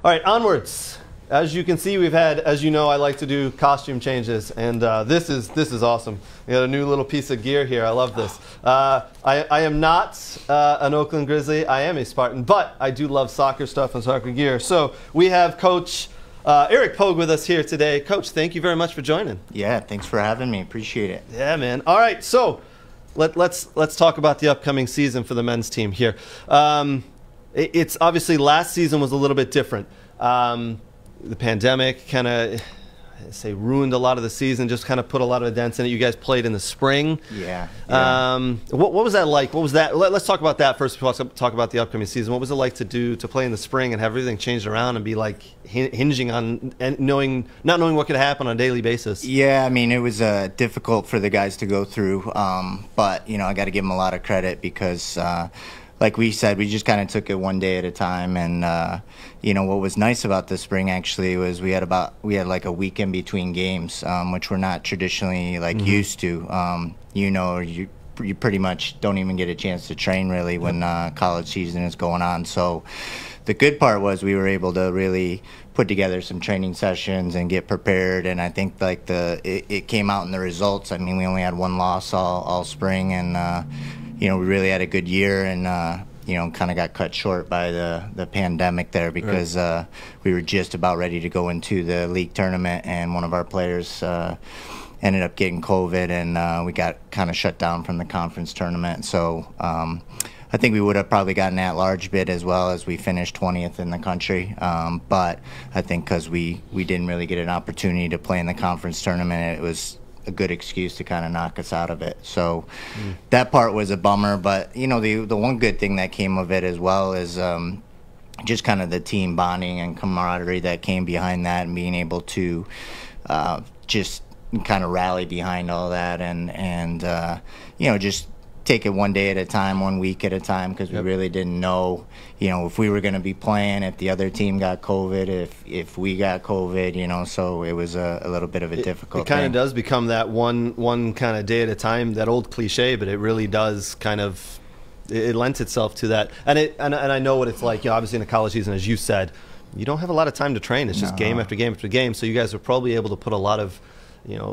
All right, onwards. As you can see, we've had, as you know, I like to do costume changes, and this is awesome. We got a new little piece of gear here. I love this. I am not an Oakland Grizzly. I am a Spartan, but I do love soccer stuff and soccer gear. So we have Coach Eric Pogue with us here today. Coach, thank you very much for joining. Yeah, thanks for having me. Appreciate it. Yeah, man. All right, so let's talk about the upcoming season for the men's team here. It's obviously last season was a little bit different. The pandemic kind of, ruined a lot of the season, just kind of put a lot of dents in it. You guys played in the spring. Yeah. What was that like? What was that? Let's talk about that first. Talk about the upcoming season. What was it like to play in the spring and have everything changed around and be like hinging on and not knowing what could happen on a daily basis? Yeah, I mean, it was difficult for the guys to go through, but I got to give them a lot of credit because like we said, we just kind of took it one day at a time. And, what was nice about the spring actually was we had like a week in between games, which we're not traditionally used to. You pretty much don't even get a chance to train really when college season is going on. So the good part was we were able to really put together some training sessions and get prepared. And I think it came out in the results. I mean, we only had one loss all spring, and we really had a good year, and kind of got cut short by the pandemic there because we were just about ready to go into the league tournament, and one of our players ended up getting COVID, and we got kind of shut down from the conference tournament. So I think we would have probably gotten an at-large bid as well, as we finished 20th in the country. But I think because we didn't really get an opportunity to play in the conference tournament, it was a good excuse to kind of knock us out of it. So that part was a bummer, but the one good thing that came of it as well is just kind of the team bonding and camaraderie that came behind that, and being able to just kind of rally behind all that, and just take it one day at a time, 1 week at a time, because we really didn't know, if we were going to be playing, if the other team got COVID, if we got COVID, so it was a little bit of a difficult thing. It kind of does become that one kind of day at a time, that old cliche, but it really does kind of, it lends itself to that. And I know what it's like, obviously in the college season, as you said, you don't have a lot of time to train. It's just game after game after game. So you guys are probably able to put a lot of,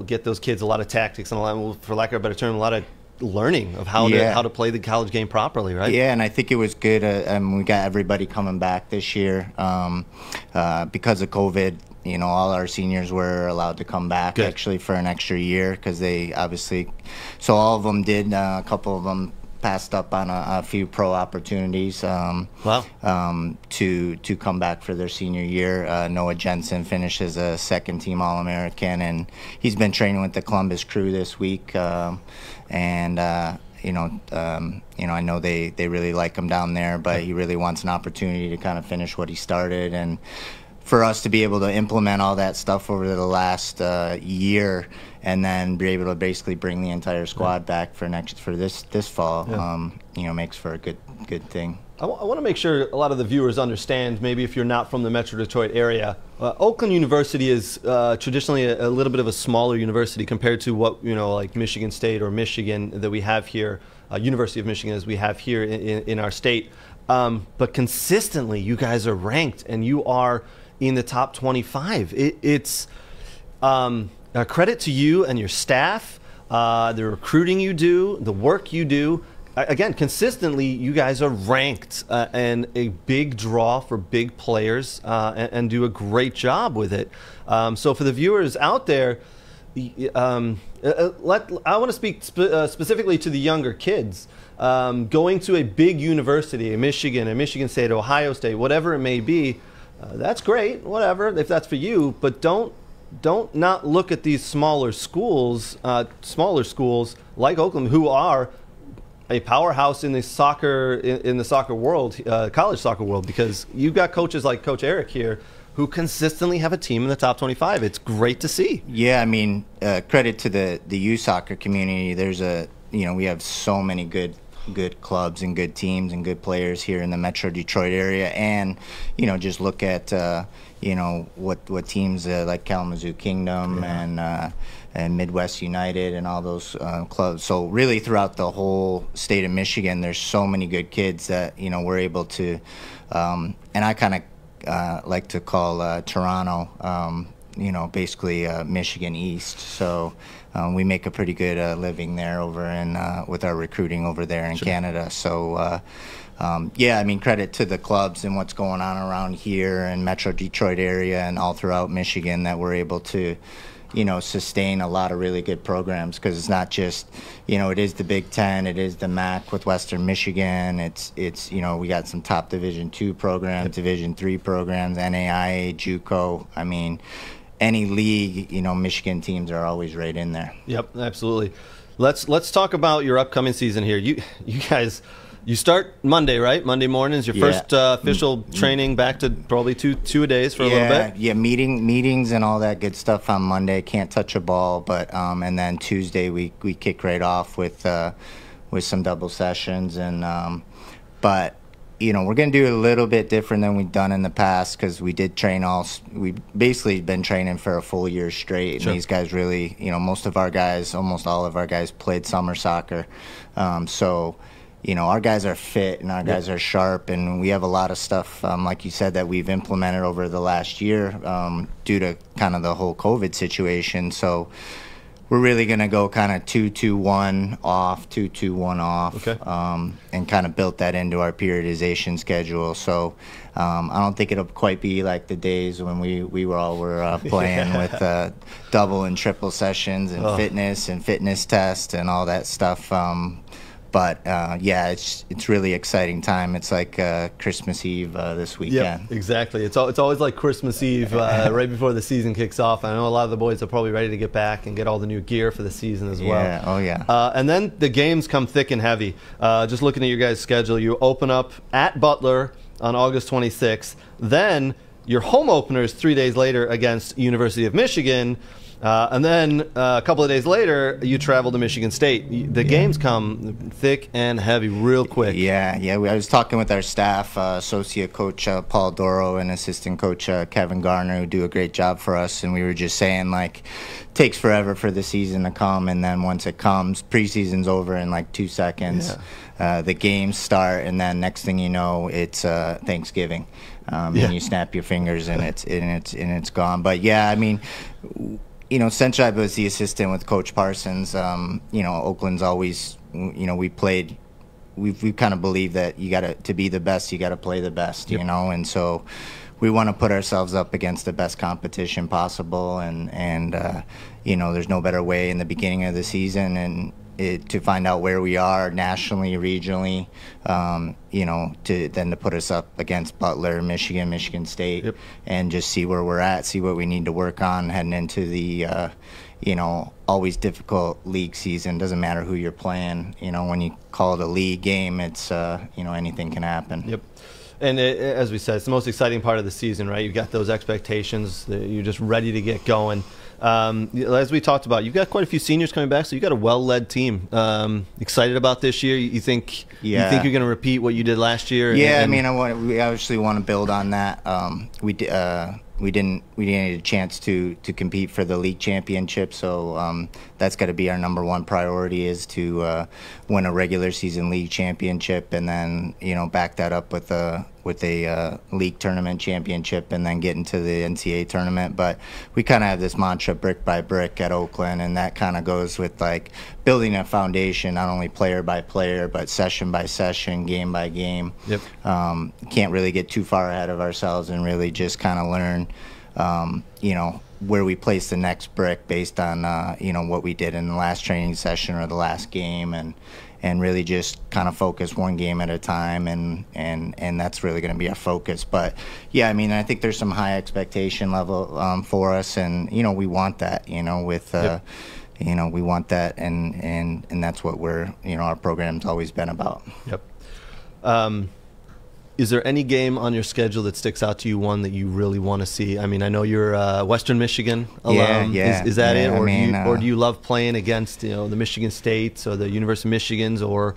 get those kids a lot of tactics and a lot, for lack of a better term, a lot of learning of how to play the college game properly, right? Yeah, and I think it was good. We got everybody coming back this year because of COVID. All our seniors were allowed to come back actually for an extra year, because they obviously, so all of them did. A couple of them passed up on a few pro opportunities to come back for their senior year. Noah Jensen finished as a second-team All-American, and he's been training with the Columbus crew this week. I know they really like him down there, but he really wants an opportunity to kind of finish what he started. And for us to be able to implement all that stuff over the last year, and then be able to basically bring the entire squad back for this fall, makes for a good thing. I want to make sure a lot of the viewers understand, maybe if you're not from the Metro Detroit area, Oakland University is traditionally a little bit of a smaller university compared to what, like Michigan State or Michigan that we have here, University of Michigan as we have here in our state. But consistently, you guys are ranked, and you are in the top 25. It's a credit to you and your staff, the recruiting you do, the work you do. Again, consistently, you guys are ranked and a big draw for big players, and do a great job with it. So for the viewers out there, I want to speak specifically to the younger kids. Going to a big university, a Michigan State, Ohio State, whatever it may be, that's great, whatever, if that's for you, but don't not look at these smaller schools like Oakland, who are a powerhouse in the soccer world, college soccer world, because you've got coaches like Coach Eric here who consistently have a team in the top 25. It's great to see. Yeah, I mean, credit to the youth soccer community. There's we have so many good clubs and good teams and good players here in the Metro Detroit area, and just look at what teams like Kalamazoo Kingdom and Midwest United and all those clubs. So really throughout the whole state of Michigan, there's so many good kids that we're able to, and I kind of like to call Toronto, basically Michigan East. So we make a pretty good living there over in with our recruiting over there in Canada. So credit to the clubs and what's going on around here and Metro Detroit area and all throughout Michigan that we're able to sustain a lot of really good programs, because it's not just, it is the Big Ten, it is the MAC with Western Michigan. It's we got some top Division II programs, Division III programs, NAIA, JUCO. I mean, any league, Michigan teams are always right in there. Yep, absolutely. Let's talk about your upcoming season here. You guys. You start Monday, right? Monday mornings, your first official training, back to probably two a days for a little bit. Yeah, meetings and all that good stuff on Monday. Can't touch a ball, but and then Tuesday we kick right off with some double sessions, and but we're gonna do it a little bit different than we've done in the past, because we did train we basically been training for a full year straight, and these guys really, almost all of our guys played summer soccer, so. Our guys are fit and our guys are sharp, and we have a lot of stuff, like you said, that we've implemented over the last year due to kind of the whole COVID situation. So we're really going to go kind of 2-2-1 off, 2-2-1 off, and kind of built that into our periodization schedule. So I don't think it'll quite be like the days when we were playing with double and triple sessions and fitness tests and all that stuff. But it's really exciting time. It's like Christmas Eve this weekend. Yeah, exactly. It's always like Christmas Eve right before the season kicks off. I know a lot of the boys are probably ready to get back and get all the new gear for the season as well. Yeah, oh yeah. And then the games come thick and heavy. Just looking at your guys' schedule, you open up at Butler on August 26th. Then your home opener is 3 days later against University of Michigan. And then a couple of days later, you travel to Michigan State. The games come thick and heavy real quick. Yeah. I was talking with our staff, associate coach Paul Doro and assistant coach Kevin Garner, who do a great job for us. And we were just saying, like, takes forever for the season to come. And then once it comes, preseason's over in like 2 seconds. The games start, and then next thing you know, it's Thanksgiving. And you snap your fingers and it's gone. But yeah, I mean, Central was the assistant with Coach Parsons. Oakland's always, we've kind of believed that to be the best, you got to play the best, and so we want to put ourselves up against the best competition possible, and there's no better way in the beginning of the season and to find out where we are nationally, regionally, than to put us up against Butler, Michigan State, and just see where we're at, see what we need to work on heading into the, always difficult league season. Doesn't matter who you're playing. When you call it a league game, it's, anything can happen. Yep. And as we said, it's the most exciting part of the season, right? You've got those expectations. You're just ready to get going. As we talked about, you've got quite a few seniors coming back, so you've got a well-led team. Excited about this year? You think you're going to repeat what you did last year? Yeah, we obviously want to build on that. We didn't get a chance to compete for the league championship, so that's got to be our number one priority, is to win a regular season league championship, and then back that up with a league tournament championship, and then get into the NCAA tournament. But we kind of have this mantra, brick by brick, at Oakland, and that kind of goes with like building a foundation, not only player by player, but session by session, game by game. Yep. Can't really get too far ahead of ourselves, and really just kind of learn where we place the next brick based on what we did in the last training session or the last game, and really just kind of focus one game at a time, and that's really going to be our focus. But yeah, I think there's some high expectation level for us, and we want that, we want that, and that's what our program's always been about. Yep. Is there any game on your schedule that sticks out to you, one that you really want to see? I know you're Western Michigan alum. Is that it? Or do you love playing against the Michigan States or the University of Michigans? Or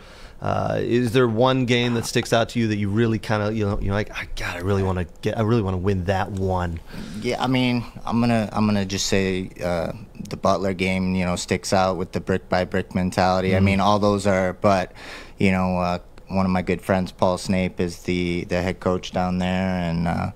is there one game that sticks out to you that you really kind of like, I really want to win that one? Yeah, I'm gonna just say the Butler game sticks out with the brick by brick mentality. All those are, but one of my good friends, Paul Snape, is the head coach down there, and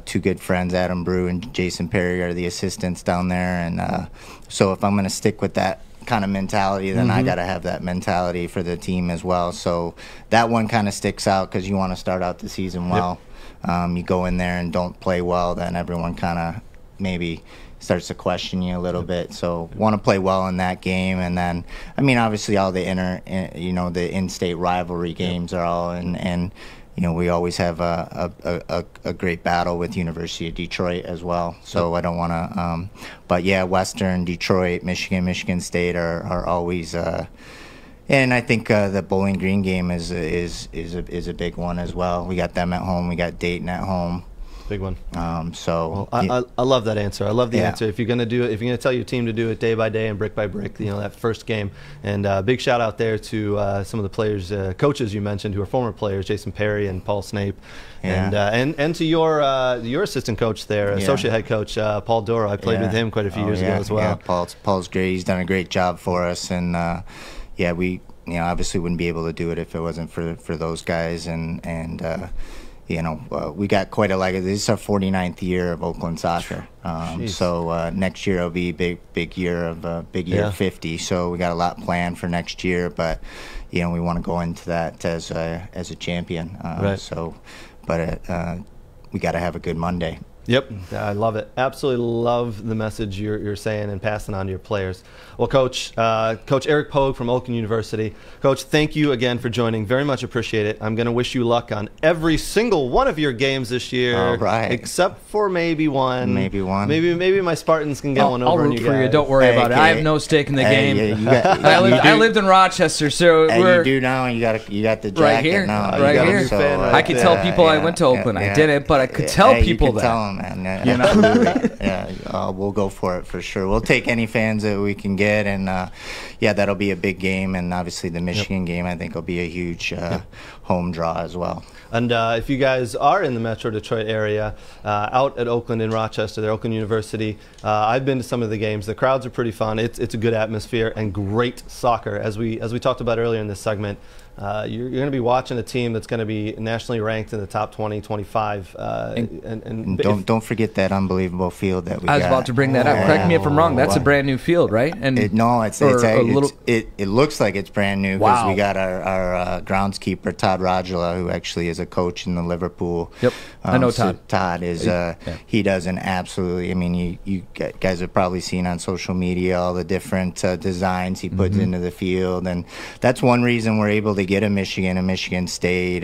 two good friends, Adam Brew and Jason Perry, are the assistants down there. And so if I'm going to stick with that kind of mentality, then I got to have that mentality for the team as well. So that one kind of sticks out because you want to start out the season well. You go in there and don't play well, then everyone kind of maybe starts to question you a little bit. So want to play well in that game. And then, I mean, obviously all the the in-state rivalry games are all, and we always have a great battle with University of Detroit as well. So I don't want to, but yeah, Western, Detroit, Michigan State are always, and I think the Bowling Green game is a big one as well. We got them at home. We got Dayton at home. Big one. So well, I love that answer. I love the answer. If you're going to tell your team to do it day by day and brick by brick, that first game. And big shout out there to some of the players, coaches you mentioned who are former players, Jason Perry and Paul Snape, and to your assistant coach there, associate head coach Paul Doro. I played with him quite a few years ago as well. Yeah, Paul's great. He's done a great job for us, and we obviously wouldn't be able to do it if it wasn't for those guys, and we got quite a this is our 49th year of Oakland soccer. So next year will be a big year of 50. So we got a lot planned for next year, but we want to go into that as a champion. So, but we got to have a good Monday. Yep, I love it. Absolutely love the message you're saying and passing on to your players. Well, Coach Eric Pogue from Oakland University. Coach, thank you again for joining. Very much appreciate it. I'm going to wish you luck on every single one of your games this year. All right. Except for maybe one. Maybe one. Maybe my Spartans can get one over I'll root for you. Don't worry about it. I have no stake in the game. I lived in Rochester, so you do now. You got the jacket right here. now. Right here. So, I could tell people I went to Oakland. I didn't, but I could tell people that. Tell them, man. Absolutely. We'll go for it for sure. We'll take any fans that we can get, and that'll be a big game. And obviously the Michigan game, I think, will be a huge home draw as well. And if you guys are in the Metro Detroit area, out at Oakland and Rochester, the Oakland University, I've been to some of the games. The crowds are pretty fun. It's a good atmosphere and great soccer. As we talked about earlier in this segment, you're going to be watching a team that's going to be nationally ranked in the top 20, 25. And don't forget that unbelievable field that we got. I was about to bring that up. Correct me if I'm wrong. That's a brand new field, right? And it looks like it's brand new because we got our groundskeeper Todd Rogula, who actually is a coach in the Liverpool. Yep, I know Todd. So Todd is he does an absolutely. I mean, you guys have probably seen on social media all the different designs he puts into the field, and that's one reason we're able to get a Michigan State,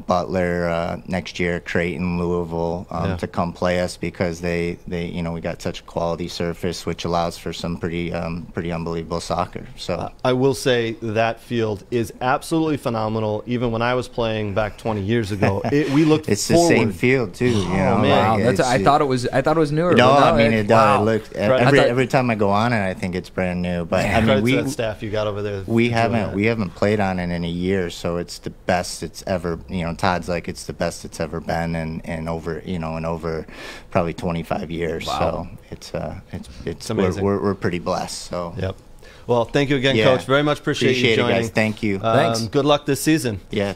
Butler next year, Creighton, Louisville to come play us because they we got such a quality surface, which allows for some pretty unbelievable soccer. So I will say that field is absolutely phenomenal. Even when I was playing back 20 years ago, we looked. It's forward. the same field too. Man. Wow, I thought it was newer. No, I mean it does. It looks every time I go on it, I think it's brand new. But I mean, that staff you got over there. We haven't played on it in a year, so it's the best it's ever. Todd's like it's the best it's ever been, and over probably 25 years. Wow. So it's amazing. We're pretty blessed. So yep. Well, thank you again, Coach. Very much appreciate you joining. It, guys. Thank you. Thanks. Good luck this season. Yeah.